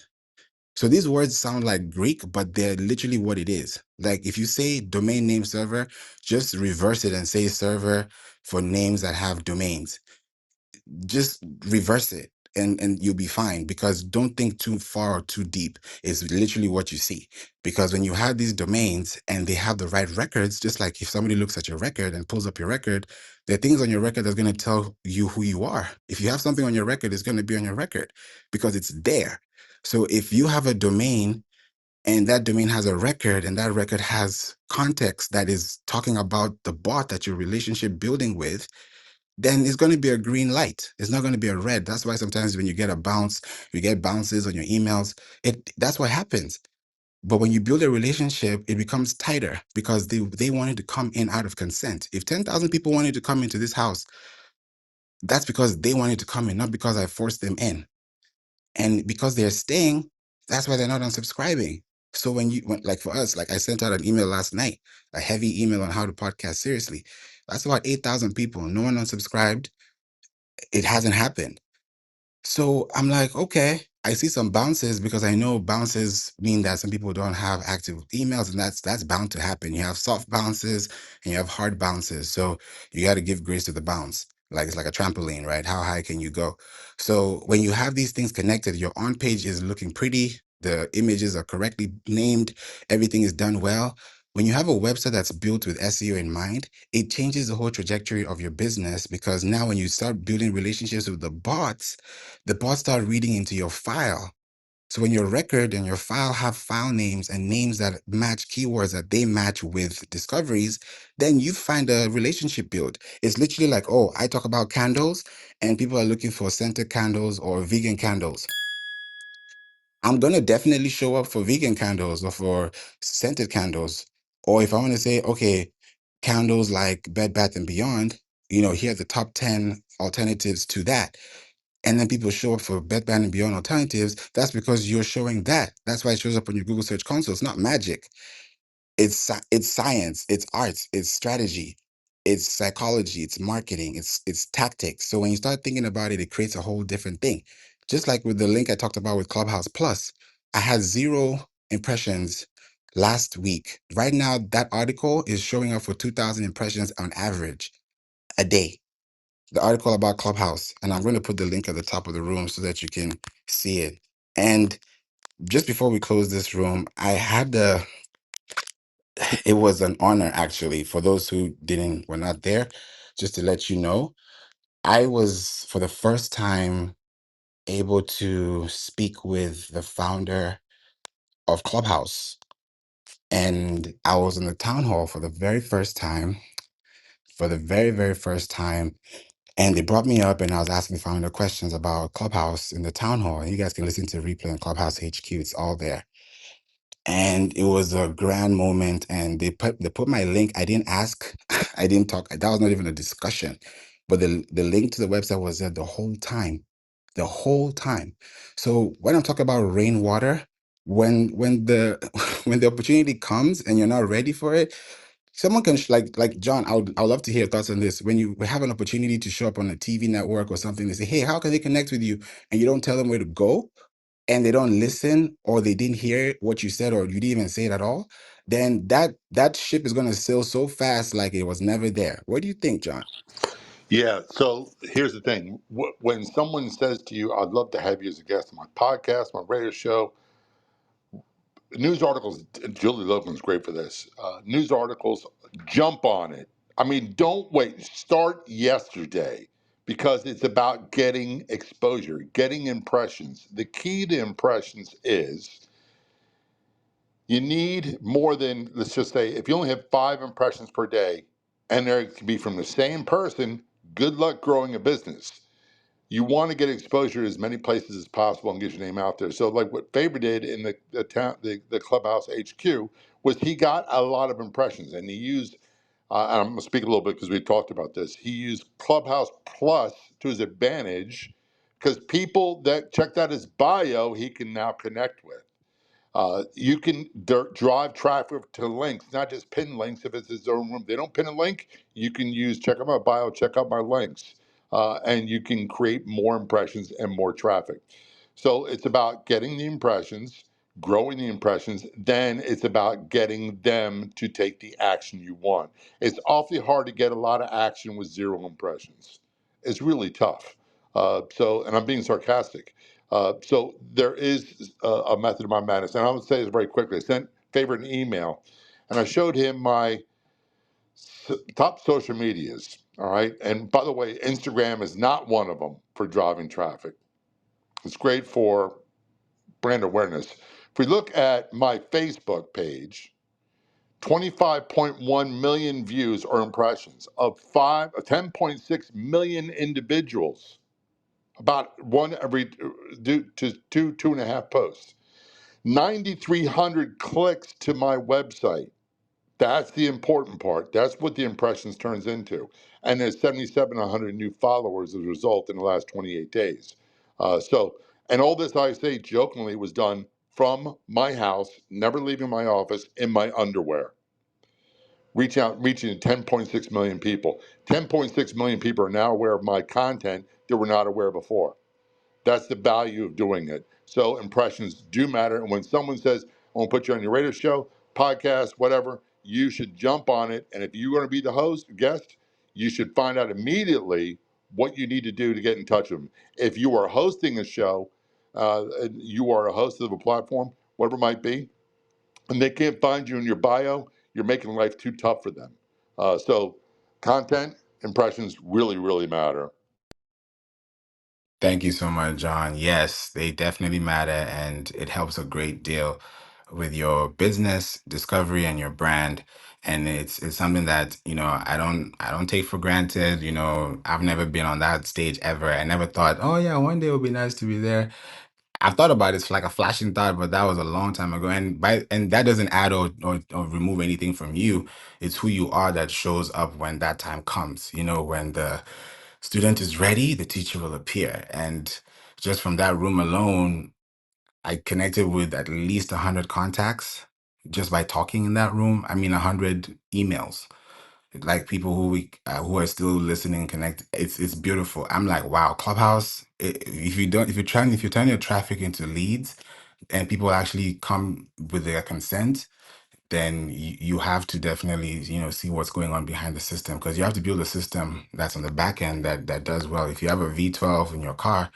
So these words sound like Greek, but they're literally what it is. Like if you say domain name server, just reverse it and say server for names that have domains. Just reverse it and you'll be fine, because don't think too far or too deep. It's literally what you see. Because when you have these domains and they have the right records, just like if somebody looks at your record and pulls up your record, there are things on your record that's going to tell you who you are. If you have something on your record, it's going to be on your record because it's there. So if you have a domain and that domain has a record and that record has context that is talking about the bot that you're relationship building with, then it's going to be a green light. It's not going to be a red. That's why sometimes when you get a bounce, you get bounces on your emails. That's what happens. But when you build a relationship, it becomes tighter because they wanted to come in out of consent. If 10,000 people wanted to come into this house, that's because they wanted to come in, not because I forced them in. And because they're staying, that's why they're not unsubscribing. So like for us, like I sent out an email last night, a heavy email on how to podcast seriously. That's about 8,000 people. No one unsubscribed. It hasn't happened. So I'm like, okay, I see some bounces because I know bounces mean that some people don't have active emails, and that's bound to happen. You have soft bounces and you have hard bounces. So you got to give grace to the bounce. Like it's like a trampoline, right? How high can you go? So when you have these things connected, your on page is looking pretty. The images are correctly named. Everything is done well. When you have a website that's built with SEO in mind, it changes the whole trajectory of your business, because now when you start building relationships with the bots start reading into your file. So when your record and your file have file names and names that match keywords that they match with discoveries, then you find a relationship build. It's literally like, oh, I talk about candles and people are looking for scented candles or vegan candles. I'm going to definitely show up for vegan candles or for scented candles. Or if I want to say, okay, candles like Bed Bath and Beyond, here are the top 10 alternatives to that, and then people show up for Bed Bath and Beyond alternatives, that's because you're showing that. That's why it shows up on your Google Search Console. It's not magic. It's science, it's arts, it's strategy, it's psychology, it's marketing, it's tactics. So when you start thinking about it, it creates a whole different thing. Just like with the link I talked about with Clubhouse Plus, I had 0 impressions last week. Right now, that article is showing up for 2,000 impressions on average a day, the article about Clubhouse. And I'm going to put the link at the top of the room so that you can see it. And just before we close this room, it was an honor, actually, for those who were not there, just to let you know, I was for the first time able to speak with the founder of Clubhouse. And I was in the town hall for the very first time, for the very, very first time. And they brought me up and I was asking founder questions about Clubhouse in the town hall. And you guys can listen to replay on Clubhouse HQ. It's all there. And it was a grand moment. And they put my link. I didn't ask. I didn't talk. That was not even a discussion. But the link to the website was there the whole time. The whole time. So when I'm talking about rainwater, when the when the opportunity comes and you're not ready for it, someone can like John. I would love to hear your thoughts on this. When you have an opportunity to show up on a TV network or something, they say, "Hey, how can they connect with you?" And you don't tell them where to go, and they don't listen, or they didn't hear what you said, or you didn't even say it at all. Then that ship is going to sail so fast, like it was never there. What do you think, John? Yeah. So here's the thing: when someone says to you, "I'd love to have you as a guest on my podcast, my radio show," news articles. Julie Logan's great for this. News articles, jump on it. I mean, don't wait. Start yesterday because it's about getting exposure, getting impressions. The key to impressions is you need more than, let's just say, if you only have 5 impressions per day, and they can be from the same person. Good luck growing a business. You want to get exposure to as many places as possible and get your name out there. So, like what Favor did in the Clubhouse HQ was he got a lot of impressions, and he used. And I'm going to speak a little bit because we talked about this. He used Clubhouse Plus to his advantage because people that checked out his bio, he can now connect with. You can drive traffic to links, not just pin links if it's his own room. They don't pin a link. You can use check out my bio, check out my links, and you can create more impressions and more traffic. So it's about getting the impressions, growing the impressions. Then it's about getting them to take the action you want. It's awfully hard to get a lot of action with 0 impressions. It's really tough. And I'm being sarcastic. So there is a method of my madness, and I would say this very quickly. I sent Favor an email, and I showed him my top social medias. All right, and by the way, Instagram is not one of them for driving traffic. It's great for brand awareness. If we look at my Facebook page, 25.1 million views or impressions of 10.6 million individuals, about one every two and a half posts. 9,300 clicks to my website. That's the important part. That's what the impressions turns into. And there's 7,700 new followers as a result in the last 28 days. And all this I say jokingly was done from my house, never leaving my office, in my underwear. Reaching 10.6 million people. 10.6 million people are now aware of my content that were not aware before. That's the value of doing it. So impressions do matter. And when someone says, I want to put you on your radio show, podcast, whatever, you should jump on it. And if you're going to be the host, guest, you should find out immediately what you need to do to get in touch with them. If you are hosting a show, and you are a host of a platform, whatever it might be, and they can't find you in your bio, you're making life too tough for them. So content, impressions really, really matter. Thank you so much, John. Yes, they definitely matter, and it helps a great deal with your business discovery and your brand. And it's something that I don't take for granted. I've never been on that stage ever. I never thought, oh yeah, one day it would be nice to be there. I've thought about it for like a flashing thought, but that was a long time ago. And that doesn't add or remove anything from you. It's who you are that shows up when that time comes. When the student is ready, the teacher will appear. And just from that room alone, I connected with at least 100 contacts just by talking in that room. I mean, 100 emails, like people who are still listening, connect. It's beautiful. I'm like, wow, Clubhouse. If you turn your traffic into leads, and people actually come with their consent, then you have to definitely see what's going on behind the system, because you have to build a system that's on the back end that does well. If you have a V12 in your car,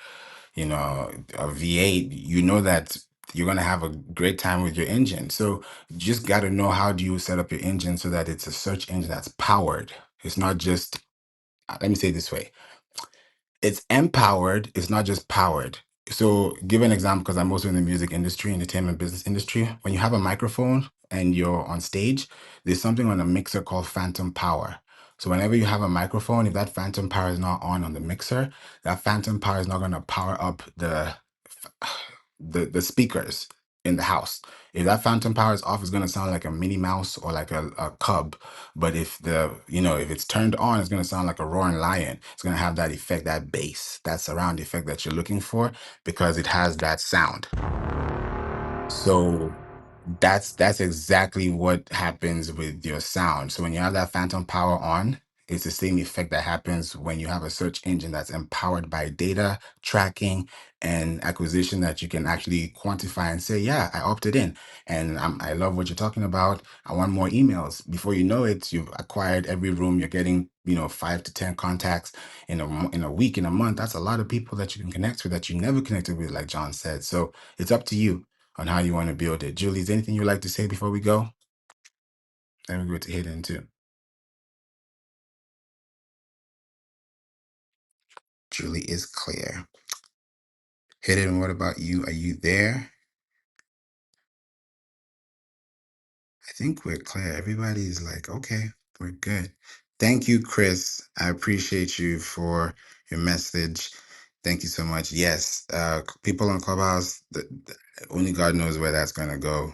a V8, you know that you're going to have a great time with your engine. So you just got to know, how do you set up your engine so that it's a search engine that's powered. It's not just, let me say it this way, it's empowered, it's not just powered. So give an example, because I'm also in the music industry, entertainment business industry. When you have a microphone and you're on stage, there's something on a mixer called phantom power. So whenever you have a microphone, if that phantom power is not on the mixer, that phantom power is not going to power up the speakers in the house. If that phantom power is off, it's going to sound like a Minnie Mouse or like a cub. But if if it's turned on, it's going to sound like a roaring lion. It's going to have that effect, that bass, that surround effect that you're looking for, because it has that sound. So that's exactly what happens with your sound. So when you have that phantom power on, it's the same effect that happens when you have a search engine that's empowered by data tracking and acquisition that you can actually quantify and say, yeah, I opted in and I love what you're talking about. I want more emails. Before you know it, you've acquired every room. You're getting, 5 to 10 contacts in a week, in a month. That's a lot of people that you can connect with that you never connected with, like John said. So it's up to you on how you want to build it. Julie, is there anything you'd like to say before we go? Then we go to Hidden too. Julie is clear. Hidden, what about you? Are you there? I think we're clear. Everybody's like, okay, we're good. Thank you, Chris. I appreciate you for your message. Thank you so much. Yes, people on Clubhouse, only God knows where that's going to go.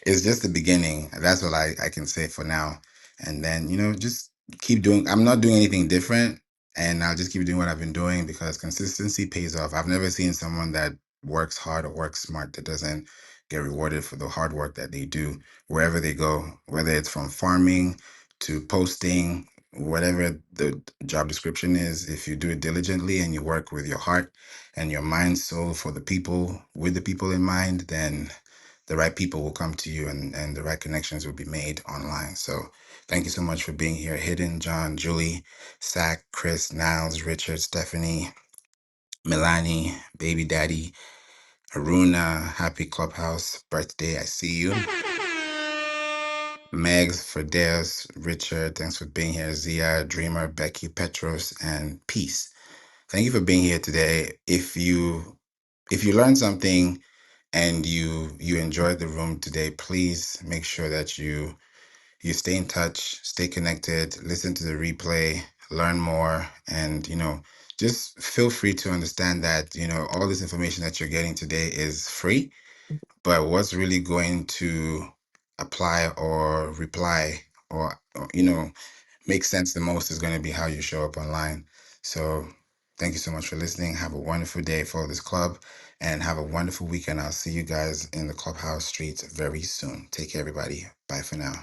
It's just the beginning. That's what I can say for now. And then, just keep doing, I'm not doing anything different. And I'll just keep doing what I've been doing because consistency pays off. I've never seen someone that works hard or works smart that doesn't get rewarded for the hard work that they do wherever they go, whether it's from farming to posting, whatever the job description is. If you do it diligently and you work with your heart and your mind, soul for the people, with the people in mind, then the right people will come to you and the right connections will be made online. So thank you so much for being here. Hidden, John, Julie, Sack, Chris, Niles, Richard, Stephanie, Milani, Baby Daddy, Aruna, happy Clubhouse birthday. I see you. Megs, Ferdeus, Richard, thanks for being here. Zia, Dreamer, Becky, Petros, and Peace. Thank you for being here today. If you learned something and you enjoyed the room today, please make sure that you stay in touch, stay connected, listen to the replay, learn more, and just feel free to understand that all this information that you're getting today is free, but what's really going to apply or reply or make sense the most is going to be how you show up online. So thank you so much for listening. Have a wonderful day. Follow this club and have a wonderful weekend. I'll see you guys in the clubhouse streets very soon. Take care, everybody. Bye for now.